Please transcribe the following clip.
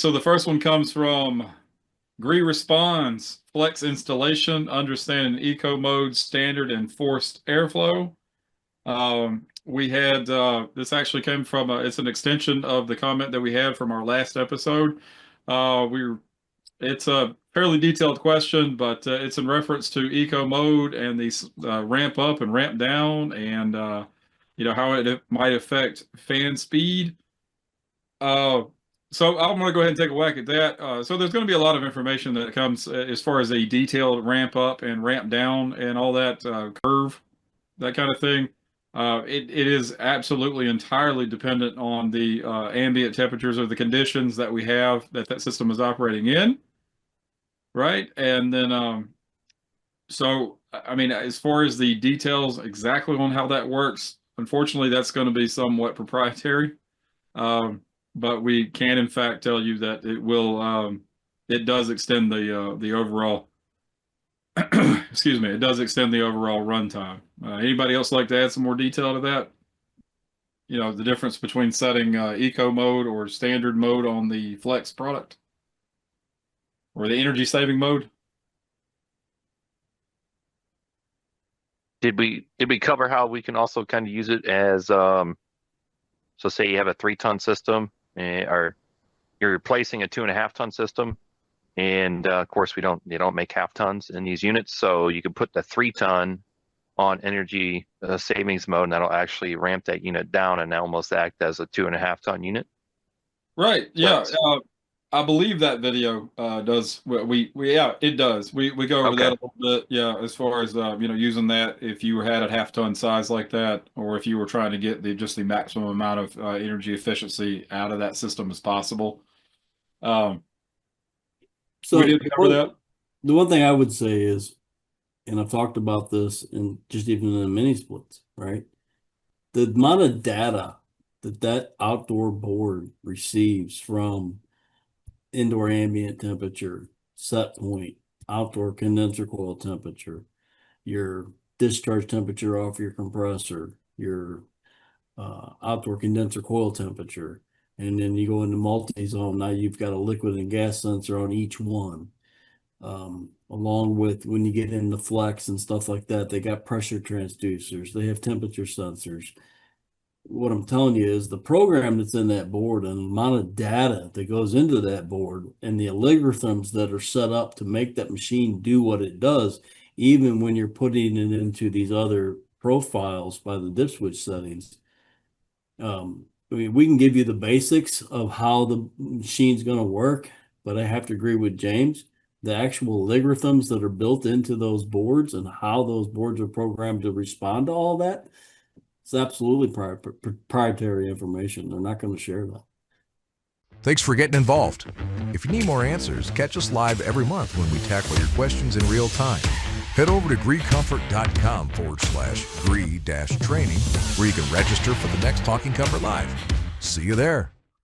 So the first one comes from GREE Responds, Flex installation, understanding eco mode, standard, and forced airflow. We had this actually came from it's an extension of the comment that we had from our last episode. It's a fairly detailed question, but it's in reference to eco mode and these ramp up and ramp down, and how it might affect fan speed. Uh, so I'm going to go ahead and take a whack at that. So there's going to be a lot of information that comes as far as a detailed ramp up and ramp down and all that curve, that kind of thing. It is absolutely entirely dependent on the ambient temperatures or the conditions that we have that system is operating in, right? And then, so I mean, as far as the details exactly on how that works, unfortunately, that's going to be somewhat proprietary. But we can in fact tell you that it does extend the overall excuse me, it does extend the overall runtime. Anybody else like to add some more detail to that? The difference between setting eco mode or standard mode on the Flex product or the energy saving mode. Did we cover how we can also kind of use it as so say you have a 3-ton system or you're replacing a 2.5-ton system, and of course they don't make half tons in these units, so you can put the 3-ton on energy savings mode, and that'll actually ramp that unit down and almost act as a 2.5-ton unit. Right. Yeah. I believe that video does. Yeah, it does. We go over that a little bit. Yeah, as far as using that if you had a half-ton size like that, or if you were trying to get just the maximum amount of energy efficiency out of that system as possible. So we did cover that. The one thing I would say is, and I've talked about this in just even in the mini splits, right? The amount of data that outdoor board receives from indoor ambient temperature, set point, outdoor condenser coil temperature, your discharge temperature off your compressor, your outdoor condenser coil temperature, and then you go into multi-zone. Now you've got a liquid and gas sensor on each one. Along with when you get into flex and stuff like that, they got pressure transducers, they have temperature sensors. What I'm telling you is the program that's in that board and the amount of data that goes into that board and the algorithms that are set up to make that machine do what it does, even when you're putting it into these other profiles by the dip switch settings. I mean, we can give you the basics of how the machine's going to work, but I have to agree with James. The actual algorithms that are built into those boards and how those boards are programmed to respond to all that, it's absolutely proprietary information. They're not going to share that. Thanks for getting involved. If you need more answers, catch us live every month when we tackle your questions in real time. Head over to greecomfort.com/gree-training where you can register for the next Talking Comfort Live. See you there.